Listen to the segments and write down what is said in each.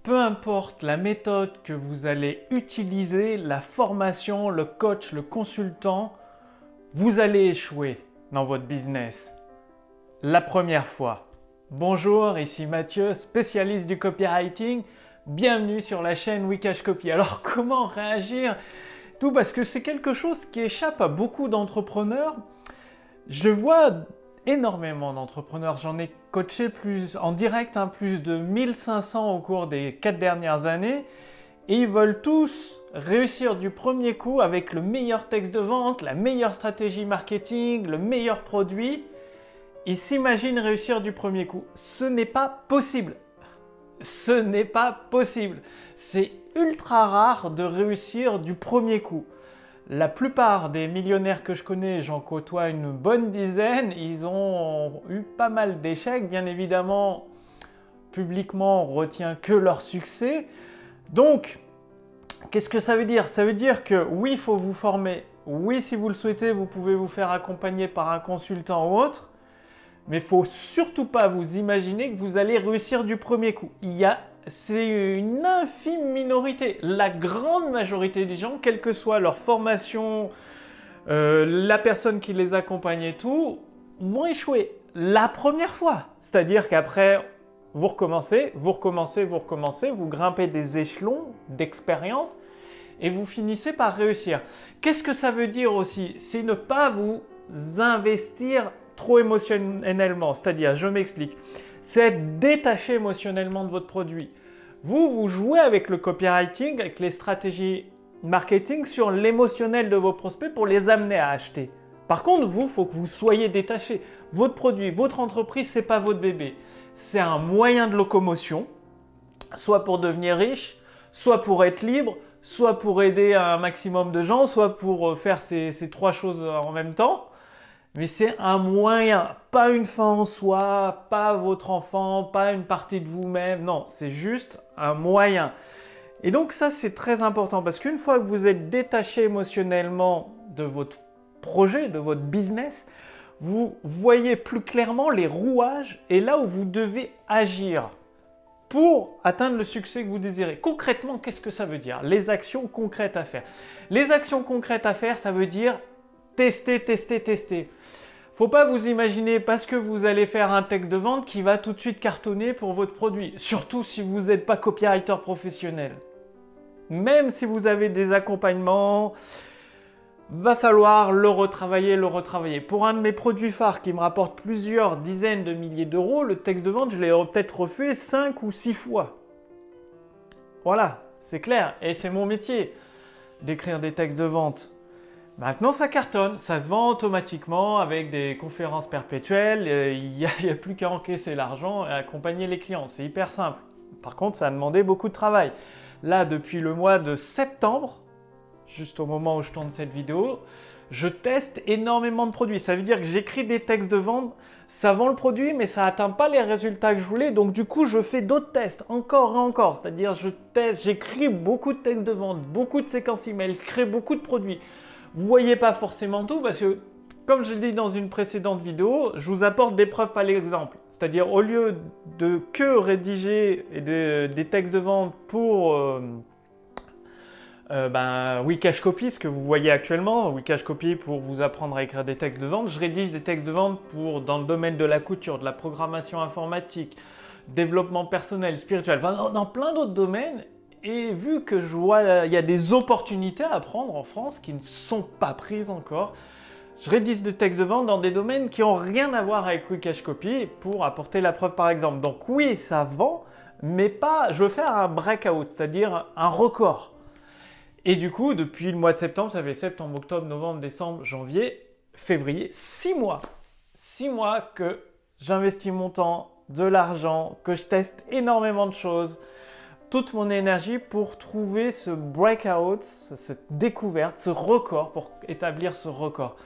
Peu importe la méthode que vous allez utiliser, la formation, le coach, le consultant, vous allez échouer dans votre business. La première fois. Bonjour, ici Mathieu, spécialiste du copywriting. Bienvenue sur la chaîne Wikash Copy. Alors comment réagir? Tout parce que c'est quelque chose qui échappe à beaucoup d'entrepreneurs. Je vois énormément d'entrepreneurs. J'en ai coaché en direct plus de 1500 au cours des 4 dernières années. Et ils veulent tous réussir du premier coup avec le meilleur texte de vente, la meilleure stratégie marketing, le meilleur produit. Ils s'imaginent réussir du premier coup. Ce n'est pas possible. Ce n'est pas possible. C'est ultra rare de réussir du premier coup. La plupart des millionnaires que je connais, j'en côtoie une bonne dizaine, ils ont eu pas mal d'échecs. Bien évidemment, publiquement, on retient que leur succès. Donc, qu'est-ce que ça veut dire? Ça veut dire que oui, il faut vous former. Oui, si vous le souhaitez, vous pouvez vous faire accompagner par un consultant ou autre. Mais il ne faut surtout pas vous imaginer que vous allez réussir du premier coup. C'est une infime minorité. La grande majorité des gens, quelle que soit leur formation, la personne qui les accompagne et tout, vont échouer la première fois. C'est-à-dire qu'après, vous recommencez, vous grimpez des échelons d'expérience et vous finissez par réussir. Qu'est-ce que ça veut dire aussi? C'est ne pas vous investir trop émotionnellement, c'est-à-dire, je m'explique, c'est être détaché émotionnellement de votre produit. Vous jouez avec le copywriting, avec les stratégies marketing sur l'émotionnel de vos prospects pour les amener à acheter. Par contre, il faut que vous soyez détaché. Votre produit, votre entreprise, ce n'est pas votre bébé. C'est un moyen de locomotion, soit pour devenir riche, soit pour être libre, soit pour aider un maximum de gens, soit pour faire ces trois choses en même temps. Mais c'est un moyen, pas une fin en soi, pas votre enfant, pas une partie de vous-même. Non, c'est juste un moyen. Et donc ça, c'est très important parce qu'une fois que vous êtes détaché émotionnellement de votre projet, de votre business, vous voyez plus clairement les rouages et là où vous devez agir pour atteindre le succès que vous désirez. Concrètement, qu'est-ce que ça veut dire? Les actions concrètes à faire. Les actions concrètes à faire, ça veut dire tester, tester, tester. Faut pas vous imaginer parce que vous allez faire un texte de vente qui va tout de suite cartonner pour votre produit. Surtout si vous n'êtes pas copywriter professionnel. Même si vous avez des accompagnements, va falloir le retravailler, le retravailler. Pour un de mes produits phares qui me rapporte plusieurs dizaines de milliers d'euros, le texte de vente, je l'ai peut-être refait 5 ou 6 fois. Voilà, c'est clair. Et c'est mon métier d'écrire des textes de vente. Maintenant, ça cartonne, ça se vend automatiquement avec des conférences perpétuelles. Il n'y a plus qu'à encaisser l'argent et accompagner les clients. C'est hyper simple. Par contre, ça a demandé beaucoup de travail. Là, depuis le mois de septembre, juste au moment où je tourne cette vidéo, je teste énormément de produits. Ça veut dire que j'écris des textes de vente, ça vend le produit, mais ça n'atteint pas les résultats que je voulais. Donc du coup, je fais d'autres tests, encore et encore. C'est-à-dire, j'écris beaucoup de textes de vente, beaucoup de séquences email, je crée beaucoup de produits. Vous ne voyez pas forcément tout parce que, comme je l'ai dit dans une précédente vidéo, je vous apporte des preuves par l'exemple. C'est-à-dire, au lieu de que rédiger des textes de vente pour Wikash Copy, ce que vous voyez actuellement, Wikash Copy pour vous apprendre à écrire des textes de vente, je rédige des textes de vente dans le domaine de la couture, de la programmation informatique, développement personnel, spirituel, dans plein d'autres domaines. Et vu que je vois il y a des opportunités à prendre en France qui ne sont pas prises encore, je rédige des textes de vente dans des domaines qui n'ont rien à voir avec Wikash Copy pour apporter la preuve par exemple. Donc oui, ça vend, mais pas. Je veux faire un breakout, c'est-à-dire un record. Et du coup, depuis le mois de septembre, ça fait septembre, octobre, novembre, décembre, janvier, février, 6 mois. 6 mois que j'investis mon temps, de l'argent, que je teste énormément de choses, toute mon énergie pour trouver ce breakout, cette découverte, ce record, pour établir ce record.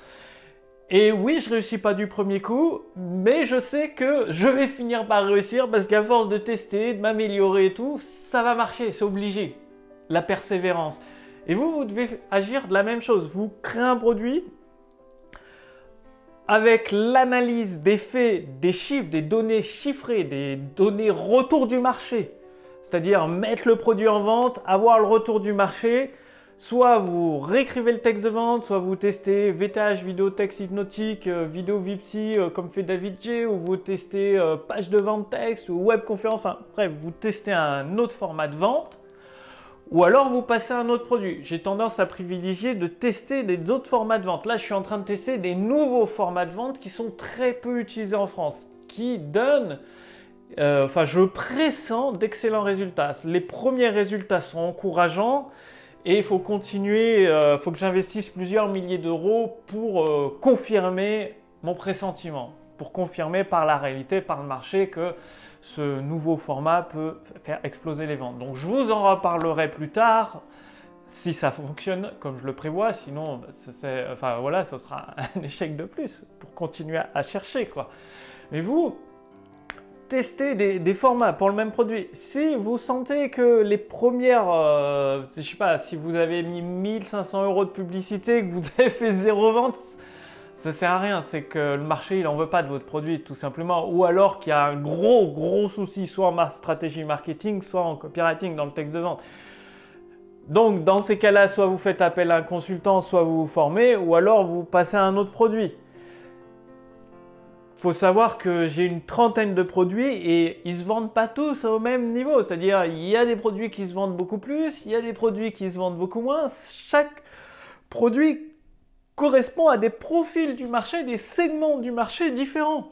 Et oui, je ne réussis pas du premier coup, mais je sais que je vais finir par réussir parce qu'à force de tester, de m'améliorer et tout, ça va marcher, c'est obligé. La persévérance. Et vous devez agir de la même chose. Vous créez un produit avec l'analyse des faits, des chiffres, des données chiffrées, des données retour du marché. c'est-à-dire mettre le produit en vente, avoir le retour du marché. Soit vous réécrivez le texte de vente, soit vous testez VTH, vidéo texte hypnotique, vidéo Vipsy comme fait David J, ou vous testez page de vente texte ou web conférence, enfin bref, vous testez un autre format de vente, ou alors vous passez à un autre produit. J'ai tendance à privilégier de tester des autres formats de vente. Là, je suis en train de tester des nouveaux formats de vente qui sont très peu utilisés en France, qui donnent, je pressens d'excellents résultats. Les premiers résultats sont encourageants. Et il faut continuer, il faut que j'investisse plusieurs milliers d'euros pour confirmer mon pressentiment, pour confirmer par la réalité, par le marché que ce nouveau format peut faire exploser les ventes. Donc je vous en reparlerai plus tard si ça fonctionne comme je le prévois, sinon ce sera un échec de plus pour continuer à chercher, quoi. Mais vous, tester des formats pour le même produit. Si vous sentez que les premières, je sais pas, si vous avez mis 1500 € de publicité, que vous avez fait 0 vente, ça sert à rien. C'est que le marché, il en veut pas de votre produit, tout simplement. Ou alors qu'il y a un gros souci, soit en stratégie marketing, soit en copywriting dans le texte de vente. Donc, dans ces cas-là, soit vous faites appel à un consultant, soit vous vous formez, ou alors vous passez à un autre produit. Il faut savoir que j'ai une trentaine de produits et ils ne se vendent pas tous au même niveau. C'est-à-dire, il y a des produits qui se vendent beaucoup plus, il y a des produits qui se vendent beaucoup moins. Chaque produit correspond à des profils du marché, des segments du marché différents.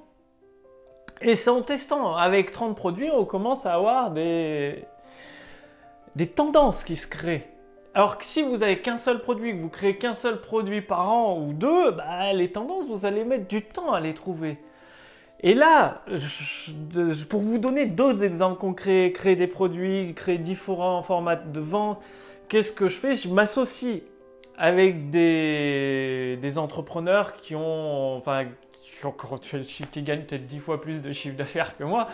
Et c'est en testant. Avec 30 produits, on commence à avoir des tendances qui se créent. Alors que si vous n'avez qu'un seul produit, que vous créez qu'un seul produit par an ou deux, les tendances, vous allez mettre du temps à les trouver. Et là, pour vous donner d'autres exemples concrets, créer des produits, créer différents formats de vente, qu'est-ce que je fais? Je m'associe avec des entrepreneurs qui gagnent peut-être 10 fois plus de chiffre d'affaires que moi,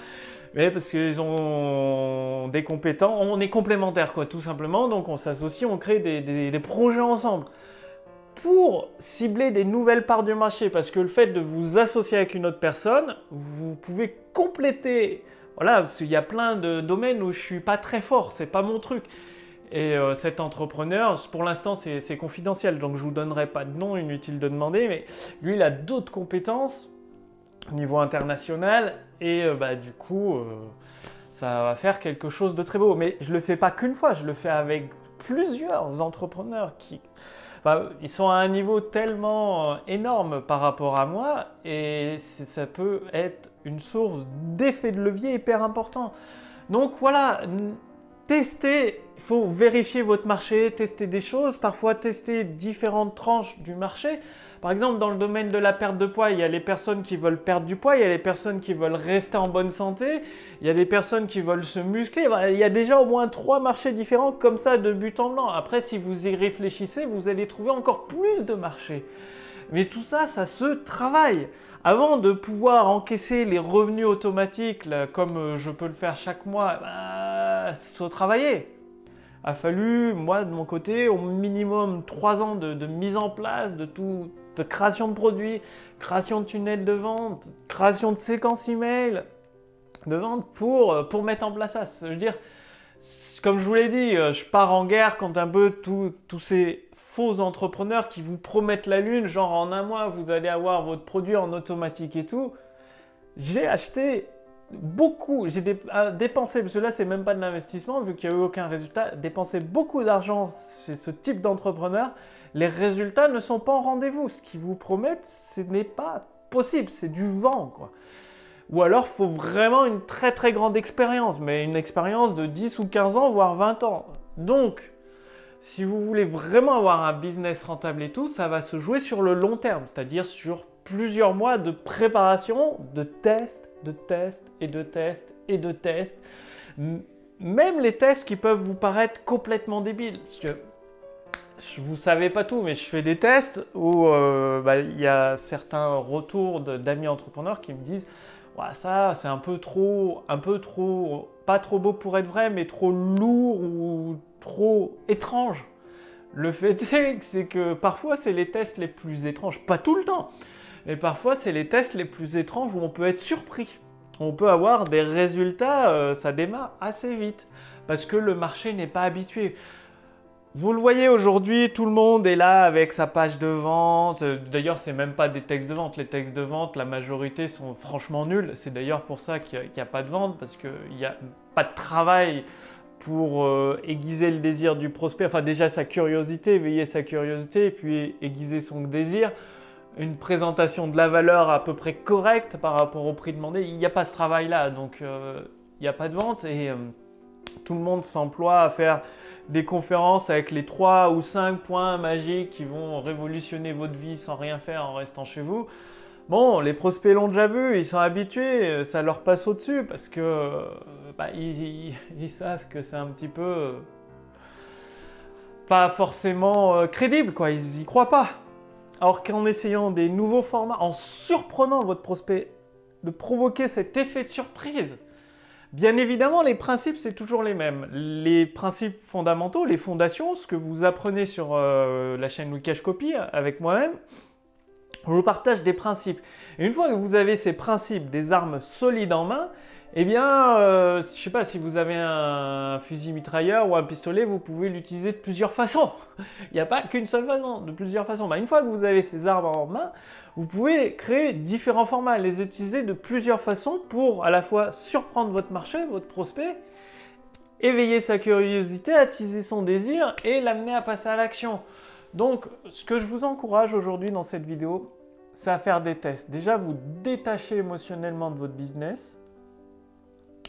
mais parce qu'ils ont des compétences, on est complémentaires, quoi, tout simplement. Donc on s'associe, on crée des projets ensemble pour cibler des nouvelles parts du marché, parce que le fait de vous associer avec une autre personne, vous pouvez compléter. Voilà, parce qu'il y a plein de domaines où je suis pas très fort, c'est pas mon truc. Et cet entrepreneur, pour l'instant c'est confidentiel, donc je vous donnerai pas de nom, inutile de demander, mais lui il a d'autres compétences au niveau international et du coup ça va faire quelque chose de très beau. Mais je le fais pas qu'une fois, je le fais avec plusieurs entrepreneurs qui ils sont à un niveau tellement énorme par rapport à moi et ça peut être une source d'effet de levier hyper important. Donc voilà, testez, il faut vérifier votre marché, tester des choses, parfois tester différentes tranches du marché. Par exemple, dans le domaine de la perte de poids, il y a les personnes qui veulent perdre du poids, il y a les personnes qui veulent rester en bonne santé, il y a des personnes qui veulent se muscler. Il y a déjà au moins 3 marchés différents comme ça de but en blanc. Après, si vous y réfléchissez, vous allez trouver encore plus de marchés. Mais tout ça, ça se travaille. Avant de pouvoir encaisser les revenus automatiques, là, comme je peux le faire chaque mois, il faut travailler. A fallu, moi de mon côté, au minimum 3 ans de mise en place de création de produits, création de tunnels de vente, création de séquences email de vente pour mettre en place ça. Je veux dire, comme je vous l'ai dit, je pars en guerre contre un peu tous ces faux entrepreneurs qui vous promettent la lune, genre en un mois vous allez avoir votre produit en automatique et tout. J'ai acheté beaucoup, j'ai dépensé, parce que là c'est même pas de l'investissement vu qu'il n'y a eu aucun résultat, dépensé beaucoup d'argent chez ce type d'entrepreneur. Les résultats ne sont pas en rendez-vous. Ce qu'ils vous promettent, ce n'est pas possible, c'est du vent, quoi. Ou alors il faut vraiment une très très grande expérience, mais une expérience de 10 ou 15 ans, voire 20 ans. Donc, si vous voulez vraiment avoir un business rentable et tout, ça va se jouer sur le long terme, c'est-à-dire sur plusieurs mois de préparation, de tests, de tests et de tests et de tests. Même les tests qui peuvent vous paraître complètement débiles. Parce que vous ne savez pas tout, mais je fais des tests où y a certains retours d'amis entrepreneurs qui me disent ouais, ça c'est un peu trop, pas trop beau pour être vrai, mais trop lourd ou trop étrange. Le fait c'est que parfois c'est les tests les plus étranges, pas tout le temps, mais parfois c'est les tests les plus étranges où on peut être surpris. On peut avoir des résultats, ça démarre assez vite. parce que le marché n'est pas habitué. Vous le voyez aujourd'hui, tout le monde est là avec sa page de vente. D'ailleurs, ce n'est même pas des textes de vente. Les textes de vente, la majorité sont franchement nuls. C'est d'ailleurs pour ça qu'il n'y a pas de vente, parce qu'il n'y a pas de travail pour aiguiser le désir du prospect. Enfin, déjà sa curiosité, éveiller sa curiosité, et puis aiguiser son désir. Une présentation de la valeur à peu près correcte par rapport au prix demandé. Il n'y a pas ce travail-là, donc il n'y a pas de vente. Et tout le monde s'emploie à faire des conférences avec les 3 ou 5 points magiques qui vont révolutionner votre vie sans rien faire en restant chez vous. Bon, les prospects l'ont déjà vu, ils sont habitués, ça leur passe au-dessus parce que ils savent que c'est un petit peu pas forcément crédible, quoi. Ils n'y croient pas. Alors qu'en essayant des nouveaux formats, en surprenant votre prospect, de provoquer cet effet de surprise. Bien évidemment, les principes, c'est toujours les mêmes. Les principes fondamentaux, les fondations, ce que vous apprenez sur la chaîne Wikash Copy avec moi-même, je vous partage des principes. Et une fois que vous avez ces principes, des armes solides en main, eh bien, je ne sais pas, si vous avez un fusil mitrailleur ou un pistolet, vous pouvez l'utiliser de plusieurs façons. Il n'y a pas qu'une seule façon, de plusieurs façons. Une fois que vous avez ces armes en main, vous pouvez créer différents formats, les utiliser de plusieurs façons pour à la fois surprendre votre marché, votre prospect, éveiller sa curiosité, attiser son désir et l'amener à passer à l'action. Donc, ce que je vous encourage aujourd'hui dans cette vidéo, c'est à faire des tests. Déjà, vous détachez émotionnellement de votre business,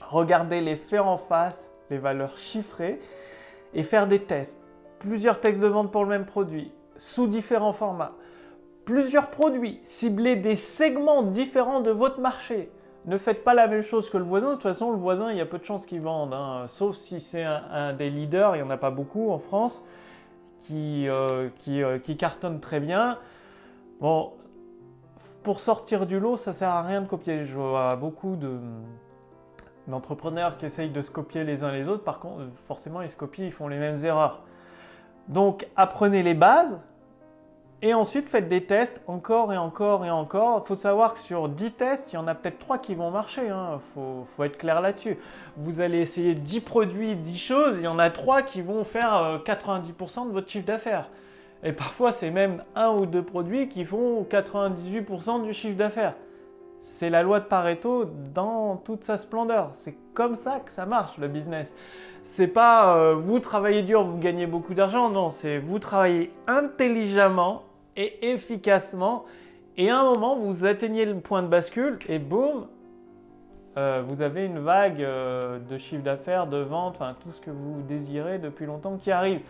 regardez les faits en face, les valeurs chiffrées et faire des tests. Plusieurs textes de vente pour le même produit, sous différents formats. Plusieurs produits, ciblez des segments différents de votre marché. Ne faites pas la même chose que le voisin. De toute façon, le voisin, il y a peu de chances qu'il vende, hein. Sauf si c'est un des leaders, il n'y en a pas beaucoup en France, qui cartonne très bien. Bon, pour sortir du lot, ça ne sert à rien de copier. Je vois beaucoup d'entrepreneurs qui essayent de se copier les uns les autres. Par contre, forcément, ils se copient, ils font les mêmes erreurs. Donc, apprenez les bases. Et ensuite, faites des tests encore et encore et encore. Il faut savoir que sur 10 tests, il y en a peut-être 3 qui vont marcher. Il faut être clair là-dessus. Vous allez essayer 10 produits, 10 choses. Il y en a 3 qui vont faire 90% de votre chiffre d'affaires. Et parfois, c'est même 1 ou 2 produits qui font 98% du chiffre d'affaires. C'est la loi de Pareto dans toute sa splendeur. C'est comme ça que ça marche, le business. C'est pas vous travaillez dur, vous gagnez beaucoup d'argent. Non, c'est vous travaillez intelligemment et efficacement. Et à un moment, vous atteignez le point de bascule et boum, vous avez une vague de chiffre d'affaires, de vente, enfin tout ce que vous désirez depuis longtemps qui arrive.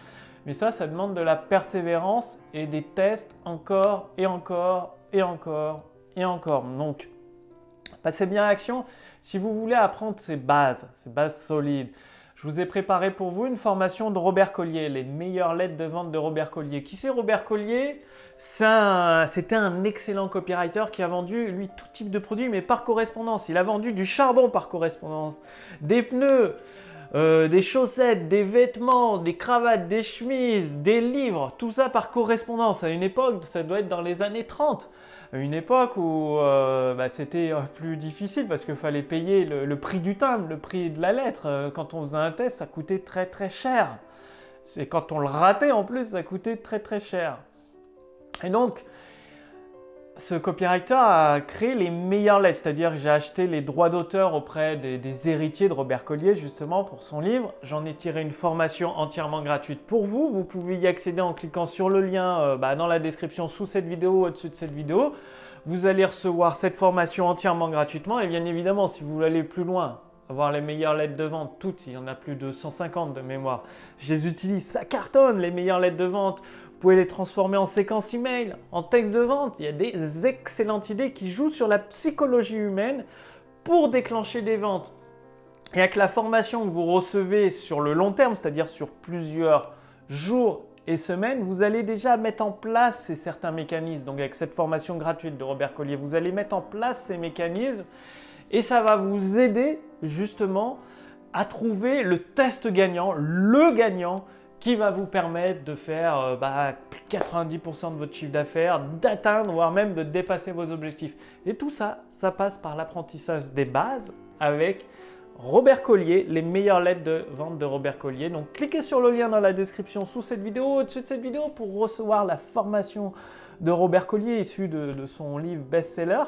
Mais ça demande de la persévérance et des tests encore et encore et encore et encore. Donc, passez bien à l'action. Si vous voulez apprendre ces bases solides, je vous ai préparé pour vous une formation de Robert Collier, les meilleures lettres de vente de Robert Collier. Qui c'est Robert Collier? C'était un excellent copywriter qui a vendu, lui, tout type de produits, mais par correspondance. Il a vendu du charbon par correspondance, des pneus, des chaussettes, des vêtements, des cravates, des chemises, des livres, tout ça par correspondance. À une époque, ça doit être dans les années 30. Une époque où c'était plus difficile parce qu'il fallait payer le prix du timbre, le prix de la lettre. Quand on faisait un test, ça coûtait très très cher. Et quand on le ratait en plus, ça coûtait très très cher. Et donc, ce copywriter a créé les meilleures lettres, c'est-à-dire que j'ai acheté les droits d'auteur auprès des héritiers de Robert Collier justement pour son livre. J'en ai tiré une formation entièrement gratuite pour vous. Vous pouvez y accéder en cliquant sur le lien dans la description sous cette vidéo ou au-dessus de cette vidéo. Vous allez recevoir cette formation entièrement gratuitement et bien évidemment, si vous voulez aller plus loin, avoir les meilleures lettres de vente, toutes, il y en a plus de 150 de mémoire. Je les utilise, ça cartonne les meilleures lettres de vente. Vous pouvez les transformer en séquence email, en texte de vente. Il y a des excellentes idées qui jouent sur la psychologie humaine pour déclencher des ventes. Et avec la formation que vous recevez sur le long terme, c'est-à-dire sur plusieurs jours et semaines, vous allez déjà mettre en place certains mécanismes. Donc avec cette formation gratuite de Robert Collier, vous allez mettre en place ces mécanismes et ça va vous aider justement à trouver le test gagnant, le gagnant qui va vous permettre de faire plus de 90% de votre chiffre d'affaires, d'atteindre, voire même de dépasser vos objectifs. Et tout ça, ça passe par l'apprentissage des bases avec Robert Collier, les meilleures lettres de vente de Robert Collier. Donc cliquez sur le lien dans la description sous cette vidéo, au-dessus de cette vidéo pour recevoir la formation de Robert Collier issue de son livre best-seller.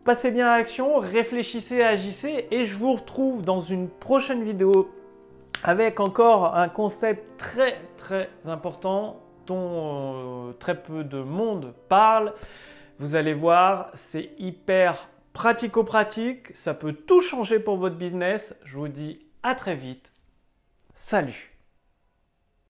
Passez bien à l'action, réfléchissez, agissez et je vous retrouve dans une prochaine vidéo avec encore un concept très important dont très peu de monde parle. Vous allez voir, c'est hyper pratico-pratique, ça peut tout changer pour votre business. Je vous dis à très vite. Salut!